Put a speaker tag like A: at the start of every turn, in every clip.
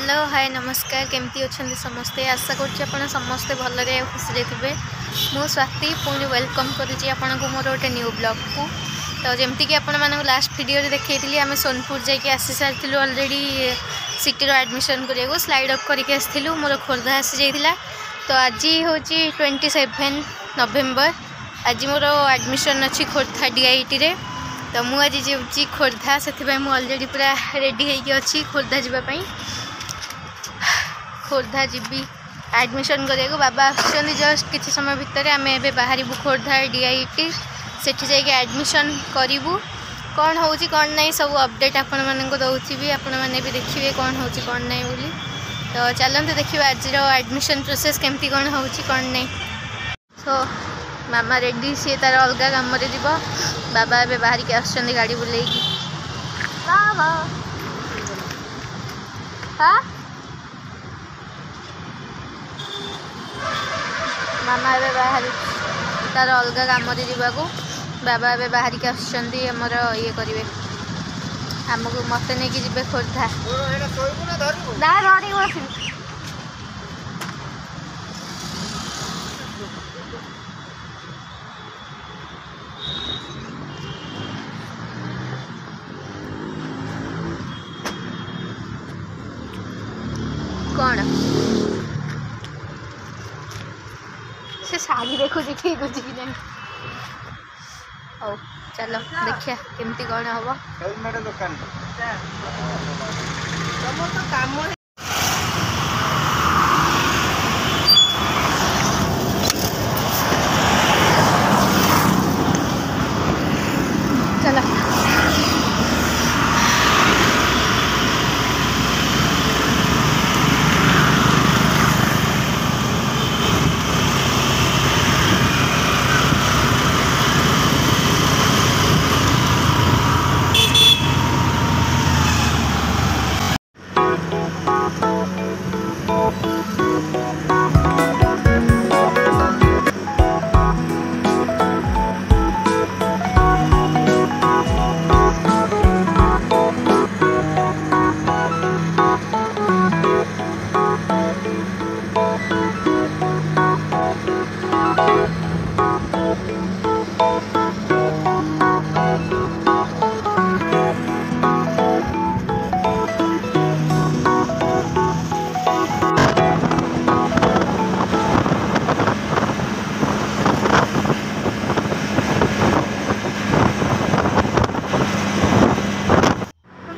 A: Hello hi नमस्कार केमती अच्छा समस्ते आशा कर समस्ते भलरे खुशी थे मु स्वाति पुणी वेलकम करुँची आपन को मोर गोटे न्यू ब्लॉग को। तो जमती कि आपण मानक लास्ट वीडियो देखी आम सोनपुर जाकि आसी सारी अलरेडी सिटी एडमिशन करने स्लाइड अप करके आसलु मोर खोर्धा आसी जाइला। तो आज हूँ 27 नवेम्बर आज मोर एडमिशन अच्छी खोर्धा DIT रे। तो मुझे जाऊँगी खोर्धा से अलरेडी पूरा रेडी होगी अच्छी खोर्धा जावाई खोर्धा जीवी एडमिशन करने बाबा आसुँच जस्ट किसी समय भितर आम ए बाहर खोर्धा DIT से एडमिशन करूँ कौन हो कौन नहीं सब अपडेट आपण मानक दौथी आपण मैंने भी देखिए कौन हो कौन नहीं बोली। तो चलते देखिए आज एडमिशन प्रोसेस केमती कौन हो कौन नहीं। सो मामा रेडी सी तार अलग कम जीव बाबा ए बाहर के आसुँच गाड़ी बुलेगी हाँ मामा ए बाहर तार अलग कम जावाक बाबा ए बाहर के आमर ये करेंगे आमको मत नहीं कि जी खोर्धा कौन से शाढ़ी देखो ठीक अच्छे कि नहीं। ओ चलो देखिया केमती कौन हम दुकान चलो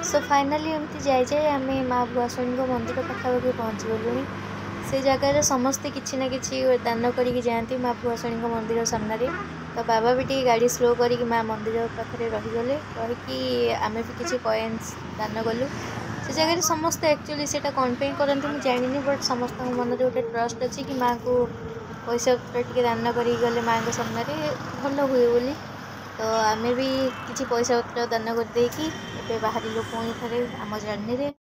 A: सो फाइनाली एमती जाए आम माँ भुआसुणी मंदिर पाखापाखि पहुँच गलुणी से जगह समस्ते किसी ना कि दान करके जाती माँ भुआसुणी मंदिर सामने। तो बाबा भी टी गाड़ी स्लो करके माँ मंदिर पाखे रहीगले रहीकि आम भी किसी कॉइन्स दान कलु से जगह समस्ते एक्चुअली से कौन पे करते मुझे जानी बट समस्त मन में गोटे ट्रस्ट अच्छी कि माँ को पैसा टे दान कर गले माँ के सामने भल हुए बोली। तो आम भी किसी पैसा पत्र दान कर बाहर पुणी थे आम जर्नी रे।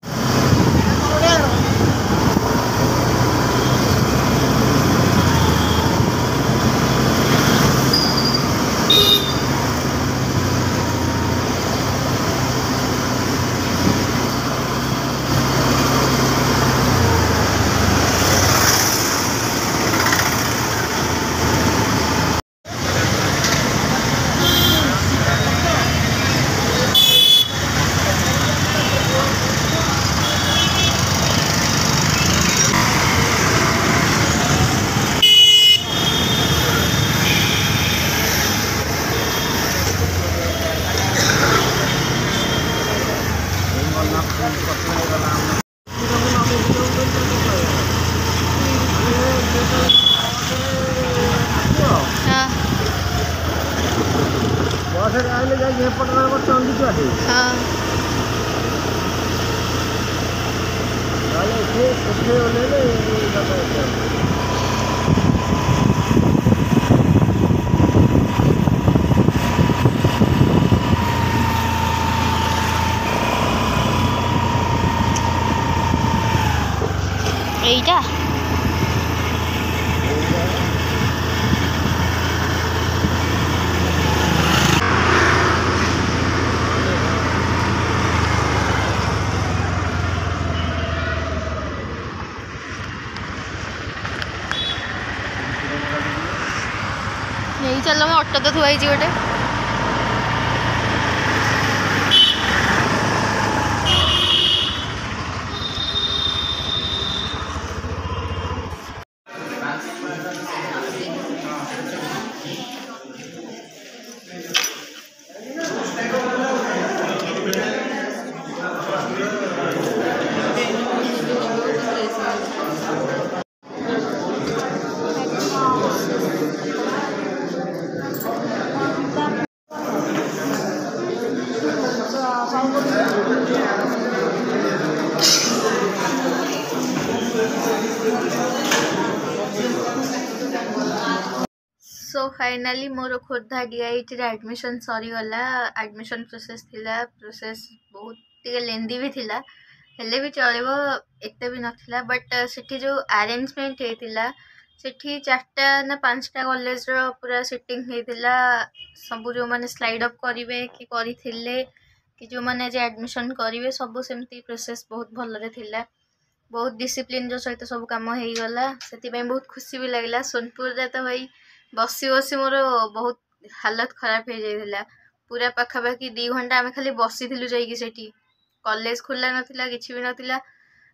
A: এইটা तुम चल मैं ऑटो तो थुआई गोटे सो फाइनाली मोर खोर्धा डीआईटी एडमिशन सरीगला एडमिशन प्रोसेस थिला प्रोसेस बहुत टे लेंदी भी थिला हेले भी चलो एत भी नाला बट सेठी जो अरेंजमेंट होता सेठी 4टा ना 5टा कॉलेज रो पूरा सिटिंग होता सब जो माने स्लाइड अप करेंगे कि करथिले कि जो माने जे एडमिशन करेंगे सब सेमती प्रोसेस बहुत भलरे थिला बहुत डिसिप्लिन जो सहित सब काम हो गला से बहुत खुशी भी लगला सोनपुर रे तो भाई बसी बसी मोर बहुत हालत खराब हो जाइला पूरा पाखापाखि 2 घंटा आम खाली बसी जाइकी कॉलेज खुला नाला किसी भी नाला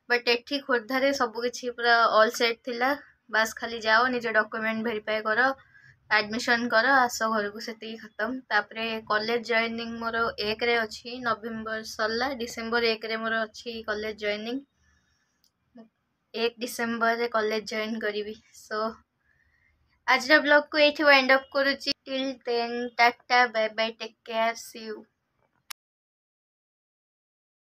A: बट एठी खोर्धारे सबकि पूरा ऑल सेट थिला बास खाली जाओ निज डॉक्यूमेंट वेरीफाई कर एडमिशन कर आस घर को से खत्म तापरे कॉलेज जॉइनिंग मोर 1 रे अच्छी नवेम्बर सरला डिसेम्बर 1 रे मोर अच्छी कॉलेज जॉइनिंग 1 डिसेम्बर रे कॉलेज जॉइन करी सो आज ब्लॉग को ये वाइंड अप करुच्ची till then ta-ta bye bye take care see you.